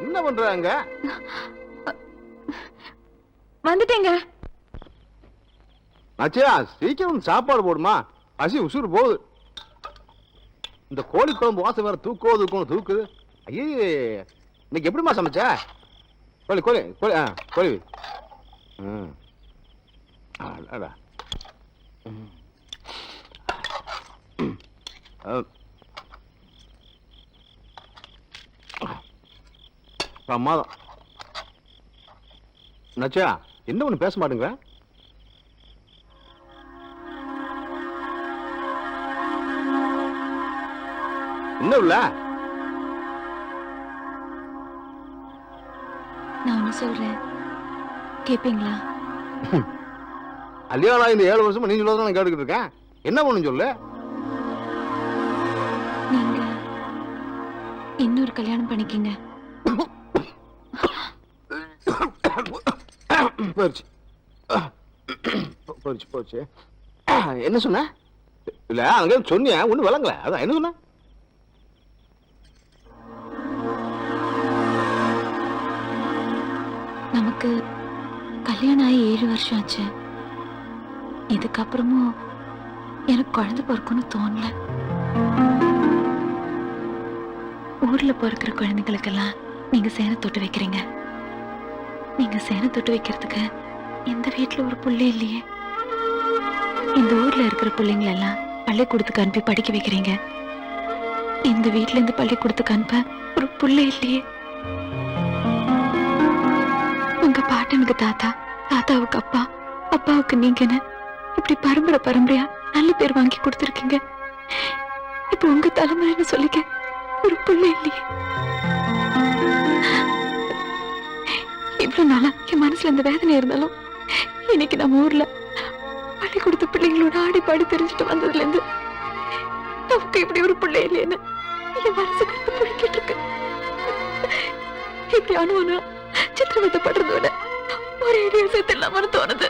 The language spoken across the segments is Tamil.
என்ன பண்றாங்க? வந்துட்டீங்க. நாச்சியா சீக்கிரம் சாப்பாடு போடுமா, பசி உசுறு போகுது. இந்த கோழி குழம்பு வாசம் வேற தூக்குது. ஐயே, இன்னைக்கு எப்படிமா சமைச்ச? கோழி கோழி கோழி கோழி. பிரமாதம். நச்சா என்ன ஒண்ணு பேச மாட்டேங்கிற? என்ன உள்ள? நான் ஒண்ணு சொல்றேன், கேப்பீங்களா? கல்யாணம் இந்த 7 வருஷமா நீ சொல்லதான் நான் கேட்டுக்கிட்டு இருக்கேன். என்ன பண்ணு சொல்லு. நீங்க இன்னொரு கல்யாணம் பண்ணிக்கீங்க. போச்சு. என்ன சொன்ன? இல்ல அங்க சொன்னியா? ஒண்ணு விளங்கல. அதான் என்ன சொன்ன? நமக்கு கல்யாணம் ஆகி 7 வருஷம் ஆச்சு. இதுக்கப்புறமும் எனக்கு குழந்தை பிறக்கும்னு தோணல. ஊர்ல பிறக்கிற குழந்தைகளுக்கெல்லாம் நீங்க சேனை தொட்டு வைக்கிறீங்க. நீங்க சேனை தொட்டு வைக்கிறதுக்கு எந்த வீட்டுல ஒரு புள்ளை இல்லையே. இந்த ஊர்ல இருக்கிற பிள்ளைங்களெல்லாம் பள்ளிக்கூடத்துக்கு அனுப்பி படிக்க வைக்கிறீங்க. இந்த வீட்டுல இருந்து பள்ளிக்கூடத்துக்கு அனுப்ப ஒரு புள்ளை இல்லையே. உங்க பாட்டனுக்கு தாத்தா, தாத்தாவுக்கு அப்பா, அப்பாவுக்கு நீங்கன்னு இப்படி பரம்பரையா நல்ல பேர் வாங்கி கொடுத்துருக்கீங்க. இப்ப உங்க தலைமுறைன்னு சொல்லிக்க ஒரு புள்ளை இல்லையே. இவ்வளவு நாளா என் மனசுல இந்த வேதனை இருந்தாலும் இன்னைக்கு நம்ம ஊர்ல பள்ளி கொடுத்த பிள்ளைங்களோட ஆடி பாடி தெரிஞ்சுட்டு வந்ததுல இருந்து நமக்கு இப்படி ஒரு பிள்ளை இல்லையேன்னு என் மனசு கட்டு புடிக்கிட்டு இருக்கு. இப்படி அனுவனா சித்திரவதைப்படுறத விட ஒரே சேர்த்து இல்லாம தோணுது.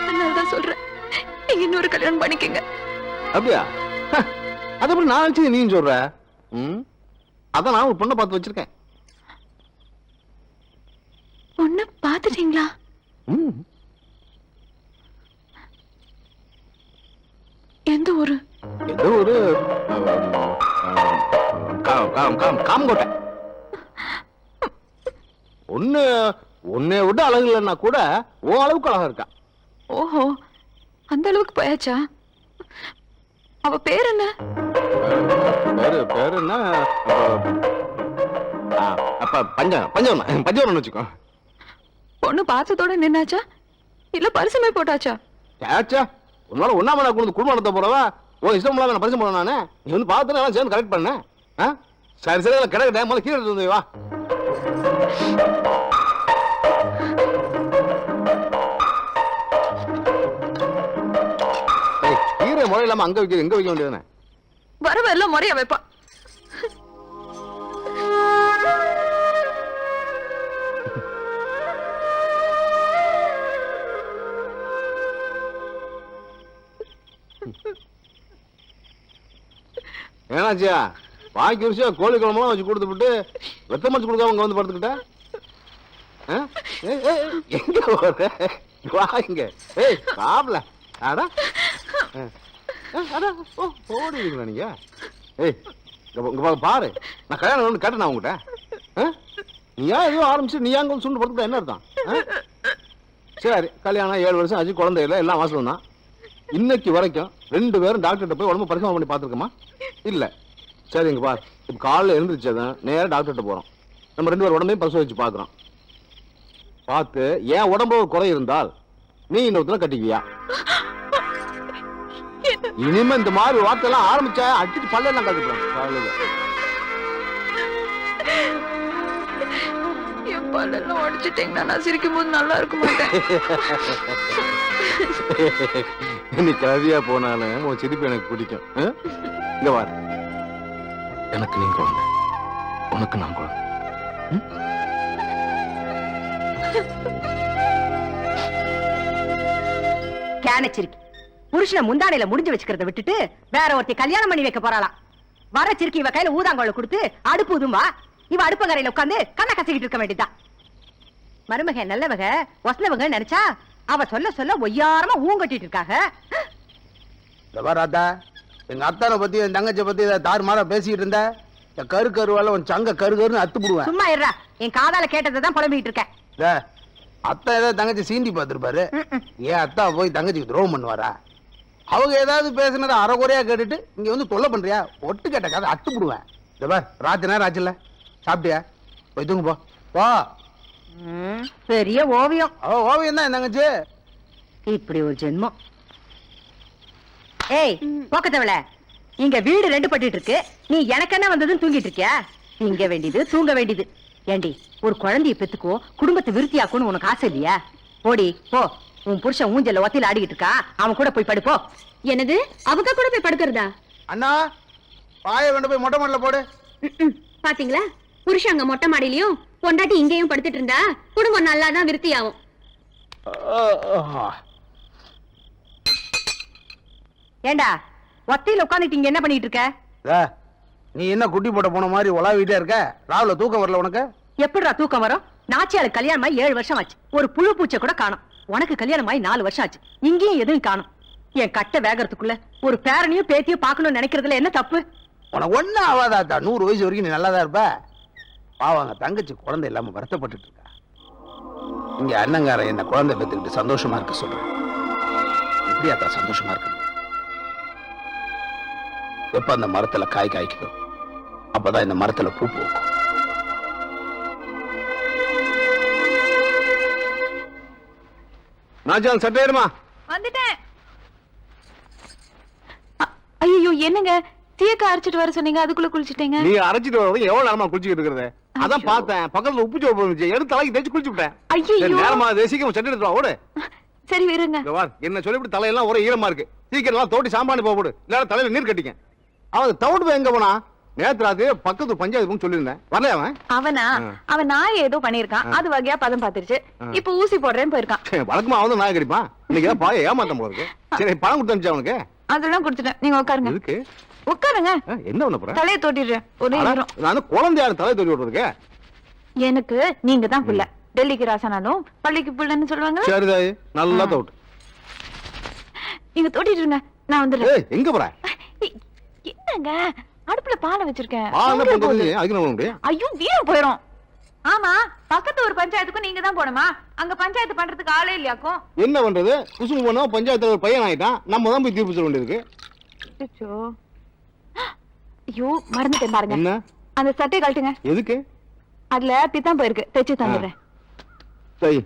அதனாலதான் சொல்றேன், நீங்க இன்னொரு கல்யாணம் பண்ணிக்கங்க. அப்படியா? அது எப்படி நான் நினைச்சு நீ சொல்ற? அதான் நான் ஒரு பொண்ணை பார்த்து வச்சிருக்கேன். பொண்ணு பாத்துட்டீங்களா? எந்த ஊரு? ஏதோ ஒரு காமங்கோட்டை. ஒன்னே விட அழகு இல்லைன்னா கூட ஓ அளவுக்கு அழகா இருக்கா. ஓஹோ, அந்த அளவுக்கு போயாச்சா? அவ பேர் என்ன? பேரு என்ன? அப்ப பஞ்சவரம் வச்சுக்கோ. பொண்ணு பார்த்ததோட நின்னாச்சா இல்ல பரிசுமே போட்டாச்சா? ஏச்சா, உன்னால ஒன்னாம குடும்பம் நடத்த போறவா உன் இஷ்டம் இல்லாம பரிசு போட நானே. நீ வந்து பார்த்து எல்லாம் சேர்ந்து கரெக்ட் பண்ண. சரி கிடைக்கிட்ட முதல்ல கீழே எடுத்து வா. கீரை முறை இல்லாம அங்க வைக்க எங்க வைக்க வேண்டியதானே? வரவ எல்லாம் முறையா வைப்பா. ஏனாச்சியா, வாங்கி வருஷா கோழி குழம்புலாம் வச்சு கொடுத்து விட்டு வெத்த மடிச்சு கொடுக்காம அங்க வந்து படுத்துக்கிட்ட. எங்க போற? வாங்க. ஏய் பாப்ல அடா ஓடுவீங்களா நீங்க? ஏய் பாரு, நான் கல்யாணம் கேட்டேன் உங்ககிட்ட. நீயா எதுவும் ஆரம்பிச்சு நீ அங்க சுண்டு படுத்துட்டா என்ன அர்த்தம்? சரி, கல்யாணம் 7 வருஷம் ஆச்சு, குழந்தை இல்லை, எல்லாம் வாசல் தான். இன்னைக்கு வரைக்கும் 2 பேரும் டாக்டர்கிட்ட போய் உடம்பு பரிசோதனை பண்ணி பார்த்துருக்கோமா? இல்ல. சரி, இங்க பாரு, இப்ப காலைல எழுந்திரிச்சதான் நேரம் டாக்டர்கிட்ட போறோம். நம்ம 2 பேரும் உடம்பையும் பரிசோதிச்சு பாக்குறோம். பார்த்து ஏன் உடம்பு குறை இருந்தால் நீ இன்னொருத்தர கட்டிக்குவியா? இனிமே இந்த மாதிரி வார்த்தை எல்லாம் ஆரம்பிச்சா அடிச்சு பல்லெல்லாம் கட்டுப்போம். என் பல்லெல்லாம் உடைச்சிட்டீங்கன்னா நான் சிரிக்கும் போது நல்லா இருக்க மாட்டேன். நீ கவியா போனாலும் உன் சிரிப்பு எனக்கு பிடிக்கும். இங்க வாரு, எனக்கு நீ குழந்தை, உனக்கு நான் குழந்தை. கேனச்சிருக்கு புருஷனை முந்தானையில முடிஞ்சு வச்சுக்கிறத விட்டுட்டு வேற ஒருத்தி கல்யாணம் பண்ணி வைக்க போறாளாம். வர சிறுக்கி இவ கையில ஊதாங்கோல கொடுத்து அடுப்பு உதும்பா, இவ அடுப்பங்கரையில உட்கார்ந்து கண்ணை கசக்கிட்டு இருக்க வேண்டியதா. மருமக நல்லவக ஒசலவங்க நினைச்சா அவ சொல்ல சொல்ல ஒய்யாரமா ஊங்கட்டிட்டு இருக்காங்க. ராதா, எங்க அத்தானை பத்தி என் தங்கச்சியை பத்தி தாறு மாறா பேசிட்டு இருந்த கரு கருவால உன் சங்க கரு கருன்னு அத்து போடுவேன். சும்மா இருடா, என் காதால கேட்டதை தான் புலம்பிட்டு இருக்கேன். அத்தா ஏதாவது தங்கச்சி சீண்டி பார்த்திருப்பாரு. ஏன் அத்தா போய் தங்கச்சிக்கு துரோகம் பண்ணுவாரா? அவங்க ஏதாவது பேசுனதை அரைகுறையா கேட்டுட்டு இங்க வந்து தொல்லை பண்றியா? ஒட்டு கேட்ட கதை அத்து போடுவேன். ராத்திரி நேரம் ஆச்சுல்ல, சாப்பிட்டியா? போய் தூங்கு போ. போ. பெரிய ஓவியம். ஓவியம் தான் என் தங்கச்சி. இப்படி ஒரு ஜென்மம். ஏய் போக்கத்தவள, இங்க வீடு ரெண்டு பட்டுட்டு இருக்கு, நீ எனக்கு என்ன வந்ததுன்னு தூங்கிட்டு இருக்கியா? திங்க வேண்டியது தூங்க வேண்டியது. ஏண்டி, ஒரு குழந்தைய பெத்துக்கோ, குடும்பத்தை விருத்தியாக்கும்னு உனக்கு ஆசை இல்லையா? போடி போ, உன் புருஷன் ஊஞ்சல்ல ஒத்தில ஆடிக்கிட்டு இருக்கா, அவன் கூட போய் படுப்போ. என்னது, அவங்க கூட போய் படுக்கிறதா? அண்ணா, பாய கொண்டு போய் மொட்டை மாடல போடு. பாத்தீங்களா, புருஷன் அங்க மொட்டை மாடியிலயும் பொண்டாட்டி இங்கேயும் படுத்துட்டு இருந்தா குடும்பம் நல்லாதான் விருத்தி ஆகும். ஏண்டா, ஒத்தையில உட்காந்துட்டு இங்க என்ன பண்ணிட்டு இருக்க? நீ என்ன குட்டி போட்ட போன மாதிரி உலாவிட்டே இருக்க? ராவுல தூக்கம் வரல உனக்கு? எப்படிடா தூக்கம் வரும்? நாச்சியாளுக்கு கல்யாணம் ஆகி 7 வருஷம் ஆச்சு, ஒரு புழு பூச்சை கூட காணும். உனக்கு கல்யாணம் ஆகி 4 வருஷம் ஆச்சு, இங்கேயும் எதுவும் காணும். என் கட்ட வேகறதுக்குள்ள ஒரு பேரனையும் பேத்தியும் பார்க்கணும்னு நினைக்கிறதுல என்ன தப்பு? உனக்கு ஒன்னும் ஆகாதாத்தா, 100 வயசு வரைக்கும் நீ நல்லாதான் இருப்ப. பாவாங்க தங்கச்சி குழந்தை இல்லாம வருத்தப்பட்டு இருக்கா. இங்க அண்ணங்கார என்ன குழந்தை பெற்றுக்கிட்டு சந்தோஷமா இருக்க சொல்றேன். எப்படியாத்தா சந்தோஷமா இருக்கணும்? எப்ப அந்த மரத்துல காய் காய்க்குதோ அப்பதான் இந்த மரத்துல பூ பூக்கும். நாஜால் சட்டேருமா வந்துட்டேன். ஐயோ என்னங்க, தீயக்க அரைச்சிட்டு வர சொன்னீங்க, அதுக்குள்ள குளிச்சிட்டீங்க. நீ அரைச்சிட்டு வரது எவ்வளவு நேரமா குளிச்சுக்கிட்டு இருக்கிறது? அதான் பார்த்தேன், பக்கத்துல உப்பு சோப்பு இருந்துச்சு, எடுத்து தலைக்கு தேய்ச்சி குளிச்சு விட்டேன். ஐயோ நேரமா சீக்கிரம் சட்டை எடுத்து வா, ஓடு. சரி விருங்க. என்ன சொல்லிவிட்டு தலையெல்லாம் ஒரே ஈரமா இருக்கு, சீக்கிரம் எல்லாம் தோட்டி சாம்பானி போடு, இல்ல தலையில நீர் கட்டிக்க. அவன் தவிட்டு போய் எங்க போனா? நேத்து ராத்திரி பக்கத்து பஞ்சாயத்து சொல்லியிருந்தேன், வரல அவன். அவன் நாய் ஏதோ பண்ணிருக்கான், அது வகையா பதம் பாத்துருச்சு, இப்ப ஊசி போடுறேன்னு போயிருக்கான். வழக்கமா அவன் நாய் கடிப்பான், இன்னைக்கு பாய ஏமாத்தம் போல இருக்கு. சரி பணம் கொடுத்து அவனுக்கு. அதெல்லாம் கொடுத்துட்டேன், நீங்க உட்காருங்க. எதுக்கு உட்காருங்க. என்ன பண்ண போற? தலையை தோட்டிடுறேன். ஒரு நான் குழந்தையாரு தலையை தோட்டி விடுறதுக்கு? எனக்கு நீங்க தான் புள்ள. டெல்லிக்கு ராசனாலும் பள்ளிக்கு புள்ளன்னு சொல்லுவாங்க. சரிதாய், நல்லா தோட்டு. நீங்க தோட்டிட்டு இருங்க, நான் வந்துடுறேன். எங்க போற? என்னங்க, அடுப்புல பாலை வச்சிருக்கேன். ஐயோ வீரம் போயிரும். ஆமா, பக்கத்து ஒரு பஞ்சாயத்துக்கும் நீங்க தான் போணுமா? அங்க பஞ்சாயத்து பண்றதுக்கு ஆளே இல்லையாக்கும். என்ன பண்றது, குசும்பு பண்ணா பஞ்சாயத்துல ஒரு பையன் ஆயிட்டான், நம்ம தான் போய் தீர்ப்பு சொல்ல வேண்டியிருக்கு. ஐயோ மறந்துட்டேன் பாருங்க. என்ன? அந்த சட்டையை கழட்டுங்க. எதுக்கு? அதுல பித்தம் போயிருக்கு, தைச்சு தந்துடுறேன். சரி,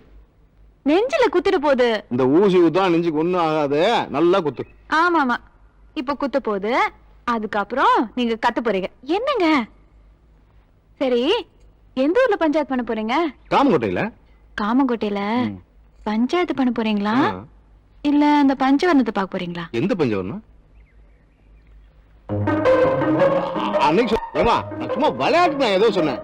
நெஞ்சில குத்திட்டு போகுது. இந்த ஊசி குத்தா நெஞ்சுக்கு ஒண்ணும் ஆகாது, நல்லா குத்து. ஆமா ஆமா, இப்ப குத்த போகுது, அதுக்கப்புறம் நீங்க கத்து போறீங்க. என்னங்க, சரி எந்த ஊர்ல பஞ்சாயத்து பண்ண போறீங்க? காமங்கோட்டையில. காமங்கோட்டையில பஞ்சாயத்து பண்ண போறீங்களா, இல்ல அந்த பஞ்சவர்ணத்தை பார்க்க போறீங்களா? எந்த பஞ்சவர்ணம்? அன்னைக்கு நான் சும்மா விளையாட்டு நான் ஏதோ சொன்னேன்.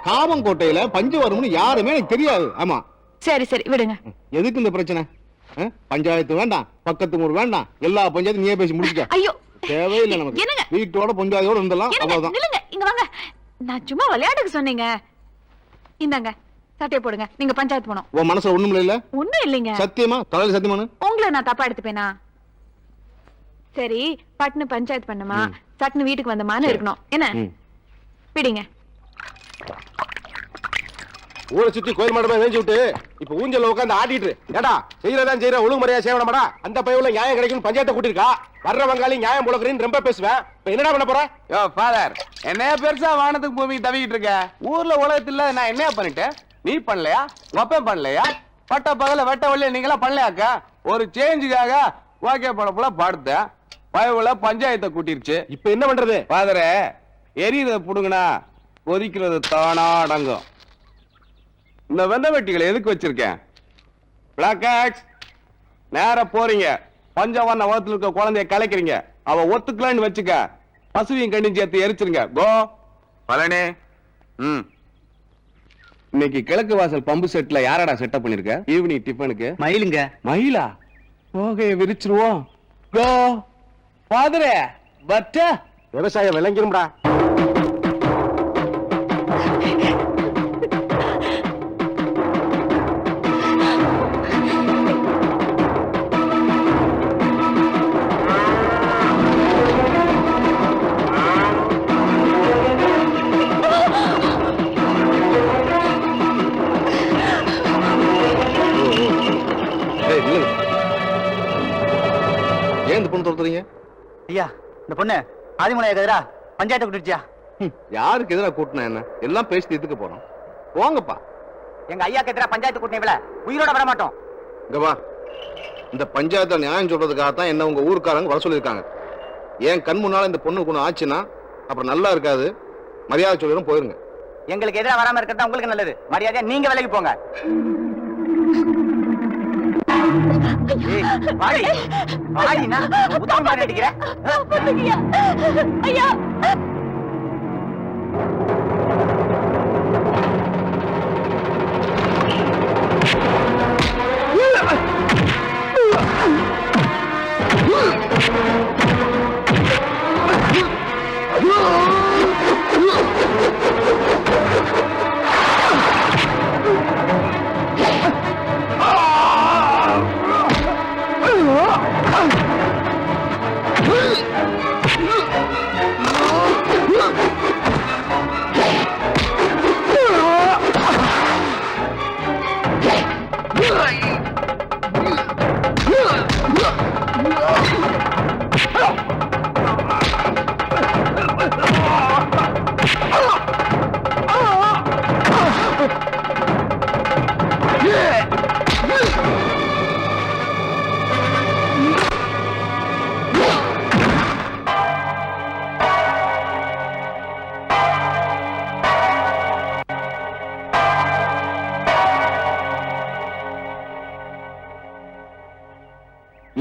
காமங்கோட்டையில பஞ்சவர்ணம்னு யாருமே எனக்கு தெரியாது. ஆமா சரி சரி விடுங்க. எதுக்கு இந்த பிரச்சனை? பஞ்சாயத்து வேண்டாம், பக்கத்து ஊர் வேண்டாம், எல்லா பஞ்சாயத்து நீயே பேசி முடிச்சுக்க. ஐயோ தேவையில்லை நமக்கு. வீட்டோட பஞ்சாயத்தோட இருந்தலாம், அவ்வளவுதான். இங்க வாங்க, நான் சும்மா விளையாட்டுக்கு சொன்னீங்க. இந்தாங்க சட்டையை போடுங்க, நீங்க பஞ்சாயத்து போனோம். உன் மனசுல ஒண்ணும் இல்ல? ஒண்ணும் இல்லைங்க. சத்தியமா? தலையில சத்தியமான? உங்களை நான் தப்பா எடுத்துப்பேனா? சரி பட்னு பஞ்சாயத்து பண்ணுமா, சட்னு வீட்டுக்கு வந்தமான்னு இருக்கணும். என்ன பிடிங்க. ஊரை சுத்தி கோயில் மண்டபம் வேஞ்சி விட்டு இப்ப ஊஞ்சல உட்காந்து ஆடிட்டு ஏடா செய்யறதான் செய்யற ஒழுங்கு முறையா செய்யணுமாடா? அந்த பையவுல நியாயம் கிடைக்கும் பஞ்சாயத்தை கூட்டிருக்கா, வர்ற வங்காளி நியாயம் போலக்குறேன்னு ரொம்ப பேசுவேன். இப்ப என்னடா பண்ண போற? யோ ஃபாதர், என்ன பெருசா வானத்துக்கு பூமி தவிக்கிட்டு இருக்க? ஊர்ல உலகத்துல நான் என்ன பண்ணிட்டேன்? நீ பண்ணலையா? ஒப்பம் பண்ணலையா? பட்ட பகல வெட்ட வழிய நீங்களா பண்ணலையாக்கா? ஒரு சேஞ்சுக்காக ஓகே படப்புல பாடுத்த பயவுல பஞ்சாயத்தை கூட்டிருச்சு. இப்ப என்ன பண்றது? ஃபாதரே, எரியத புடுங்கனா கொதிக்கிறது தானா அடங்கும். இந்த வெந்த வெட்டிகளை எதுக்கு வச்சிருக்கேன்? பிளாக் ஆக்ஸ் நேர போறீங்க, பஞ்சவர்ண வளத்துல இருக்க குழந்தைய கலைக்கிறீங்க, அவ ஒத்துக்கலான்னு வச்சுக்க, பசுவையும் கண்ணியும் சேர்த்து எரிச்சிருங்க. கோ பழனே. இன்னைக்கு கிழக்கு வாசல் பம்பு செட்ல யாரடா செட்டப் பண்ணிருக்க? ஈவினிங் டிஃபனுக்கு மயிலுங்க. மயிலா? போகைய விரிச்சிருவோம். கோ ஃபாதரே. பட் விவசாயம் விளங்கிரும்டா. ஏய், நில்லுங்க. ஏன் இந்த பொண்ணு துரத்துறீங்க? ஐயா இந்த பொண்ணு ஆதிமலையா கதிரா பஞ்சாயத்தை கூட்டிடுச்சியா? யாருக்கு எதிராக கூட்டினா என்ன? எல்லாம் பேசி தீர்த்துக்க போறோம். போங்கப்பா. எங்க ஐயாக்கு எதிராக பஞ்சாயத்து கூட்டினீங்கள உயிரோட வர மாட்டோம். இங்க வா. இந்த பஞ்சாயத்துல நியாயம் சொல்றதுக்காகத்தான் என்ன உங்க ஊருக்காரங்க வர சொல்லியிருக்காங்க. ஏன் கண் முன்னால இந்த பொண்ணு ஒண்ணு ஆச்சுன்னா அப்புறம் நல்லா இருக்காது. மரியாதை சொல்லிடும், போயிருங்க. எங்களுக்கு எதிராக வராம இருக்கிறதா உங்களுக்கு நல்லது. மரியாதையா நீங்க வேலைக்கு போங்க. ஏய், வாடி. வாடினா உத்தம மாதிரி அடிக்கிற. ஐயா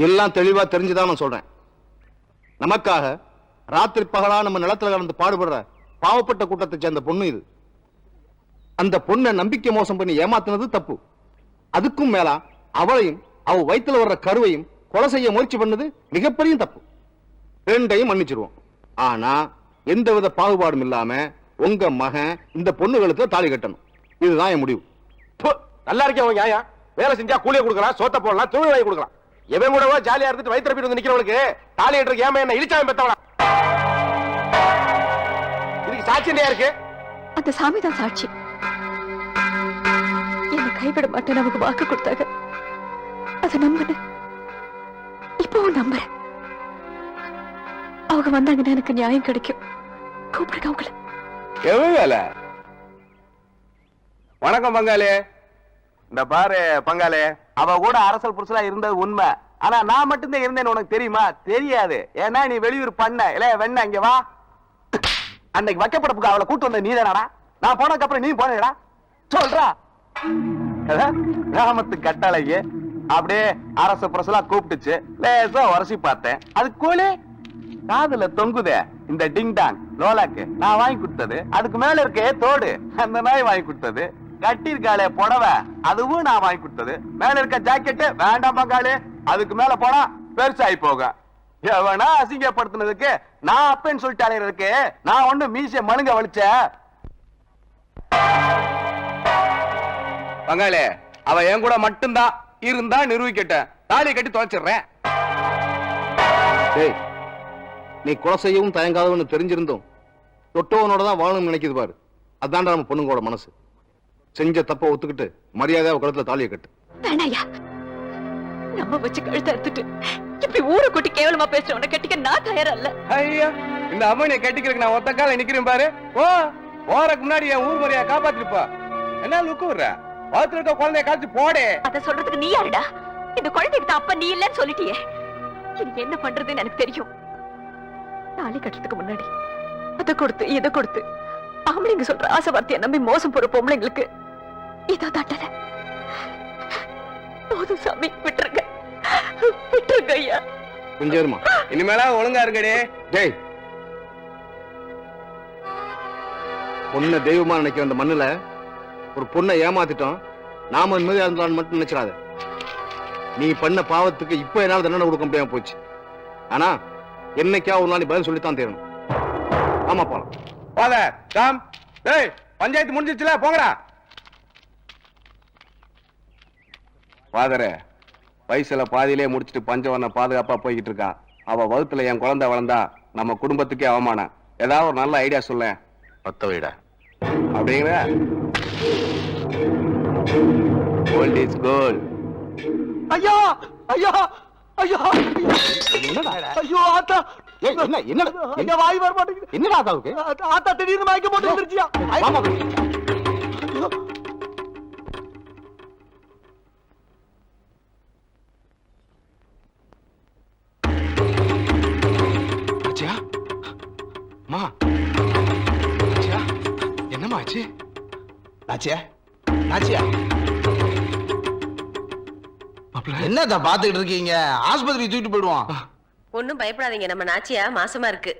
எல்லாம் தெளிவா தெரிஞ்சுதான் நான் சொல்றேன். நமக்காக ராத்திரி பகலா நம்ம நிலத்துல கலந்து பாடுபடுற பாவப்பட்ட கூட்டத்தை சேர்ந்த பொண்ணு இது. அந்த பொண்ணை நம்பிக்கை மோசம் பண்ணி ஏமாத்தினது தப்பு. அதுக்கும் மேலா அவளையும் அவ வயித்துல வர்ற கருவையும் கொலை செய்ய முயற்சி பண்ணது மிகப்பெரிய தப்பு. ரெண்டையும் மன்னிச்சிருவோம். ஆனா எந்தவித பாகுபாடும் இல்லாம உங்க மகன் இந்த பொண்ணுகளுக்கு தாலி கட்டணும். இதுதான் என் முடிவு. ப்பு, நல்லா இருக்கே உன் நியாயம். வேலை செஞ்சா கூலியை கொடுக்கலாம், சோத்த போடலாம், தொழில் வாங்கி கொடுக்கலாம். எவன் கூடவோ ஜாலியா இருந்துட்டு வயிற்று வந்து நிக்கிறவனுக்கு தாலி கட்டுறதுக்கு ஏமா என்ன இழிச்சாமி பெத்தவளா? இதுக்கு சாட்சி இல்லையா இருக்கு? அந்த சாமி தான் சாட்சி. என்னை கைவிட மாட்டேன் நமக்கு வாக்கு கொடுத்தாங்க. அதை நம்பினேன். இப்பவும் நம்புறேன். அவங்க வந்தாங்கன்னா எனக்கு நியாயம் கிடைக்கும். கூப்பிடுங்க அவங்கள. எவன் வேலை? வணக்கம் பங்காளி. இந்த பாரு பங்காளி, அவ கூட அரசல் புருஷலா இருந்தது உண்மை. ஆனா நான் மட்டும்தான் இருந்தேன்னு உனக்கு தெரியுமா? தெரியாது. ஏன்னா நீ வெளியூர் பண்ண இல்ல வெண்ண. இங்க வா. அன்னைக்கு வைக்கப்படப்புக்கு அவளை கூட்டு வந்த நீதானடா? நான் போனதுக்கு அப்புறம் நீ போனடா சொல்றா. கிராமத்து கட்டளையே அப்படியே அரச புரசலா கூப்பிட்டுச்சு. லேசா உரசி பார்த்தேன். அது கூலி காதுல தொங்குதே இந்த டிங் டாங் லோலாக்கு நான் வாங்கி கொடுத்தது. அதுக்கு மேல இருக்கே தோடு அந்த நாய் வாங்கி கொடுத்தது. கட்டிருக்காளே புடவை அதுவும் நான் வாங்கி கொடுத்தது. மேல இருக்க ஜாக்கெட்டு வேண்டாம் பங்காளி, அதுக்கு மேல போனா பெருசாகி போக. எவனா அசிங்கப்படுத்தினதுக்கு நான் அப்பன்னு சொல்லிட்டு அலையிறதுக்கு நான் ஒண்ணு மீசை மழுங்க வலிச்ச பங்காளி. அவ என் கூட மட்டும்தான் இருந்தா நிரூபிக்கட்டேன். தாலி கட்டி தொலைச்சிடுறேன். டேய், நீ கொலை செய்யவும் தயங்காதவன்னு தெரிஞ்சிருந்தோம் தொட்டவனோட தான் வாழணும்னு நினைக்குது பாரு. அதான்டா நம்ம பொண்ணுங்களோட மனசு. செஞ்ச தப்ப ஒத்துக்கிட்டு மரியாதையா கழுத்துல தாலியை கட்டு. வேணாயா, நம்ம வச்சு கழுத்த எடுத்துட்டு இப்படி ஊரை கூட்டி கேவலமா பேசுறவன கட்டிக்க நான் தயாரா இல்ல. ஐயா, இந்த அம்மனை கட்டிக்கிறதுக்கு நான் ஒத்த கால நிக்கிறேன் பாரு. ஓ, போறதுக்கு முன்னாடி என் ஊர் முறையா காப்பாத்திருப்பா. என்ன லுக்கு விடுற? பாத்துல இருக்க குழந்தைய காய்ச்சி போடே. அத சொல்றதுக்கு நீ யாருடா? இந்த குழந்தைக்கு தான் அப்ப நீ இல்லன்னு சொல்லிட்டியே. இனி என்ன பண்றதுன்னு எனக்கு தெரியும். தாலி கட்டுறதுக்கு முன்னாடி அதை கொடுத்து இதை கொடுத்து ஆம்பளைங்க சொல்ற ஆசை வார்த்தையை நம்பி மோசம் போற பொம்பளைங்களுக்கு இதோ தட்டல. போதும் சாமி, விட்டுருங்க விட்டுருங்க ஐயா. கொஞ்சமா இனிமேலா ஒழுங்கா இருக்கடே. டேய், பொண்ணை தெய்வமா நினைக்கிற அந்த மண்ணுல ஒரு பொண்ணை ஏமாத்திட்டோம். நாம நிம்மதியா இருந்தாலும் மட்டும் நினைச்சிடாத. நீ பண்ண பாவத்துக்கு இப்ப என்னால தண்டனை கொடுக்க முடியாம போச்சு. ஆனா என்னைக்கா ஒரு நாள் பதில் சொல்லித்தான் தேரணும். ஆமா போலாம். Father come. டேய் பஞ்சாயத்து முடிஞ்சிச்சுல, போங்கடா. ஃபாதரே, வயசுல பாதியிலே முடிச்சிட்டு பஞ்சவன பாதுகாப்பா போய்கிட்டு இருக்கா. அவ வகுத்துல என் குழந்தை வளர்ந்தா நம்ம குடும்பத்துக்கே அவமானம். ஏதாவது ஒரு நல்ல ஐடியா சொல்ல. பத்த வைடா. அப்படிங்கிற கோல்ட் இஸ் கோல்ட். ஐயா ஐயா ஐயா என்னடா? ஐயோ ஆத்தா ஏய், என்னடா? ஐயா வாய் வர மாட்டேங்குது. என்னடா ஆதாவுக்கு? ஆத்தா திடீர்னு மயக்கம் போட்டு வந்துருச்சியா? வாமா. ஆச்சியா மா ஆச்சியா என்னம்மா ஆச்சு? நாச்சியா நாச்சியா மாப்ள என்னதான் பாத்துக்கிட்டு இருக்கீங்க? ஆஸ்பத்திரி தூக்கிட்டு போயிடுவோம். ஒன்னும் பயப்படாதீங்க, நம்ம நாச்சியா மாசமா இருக்கு.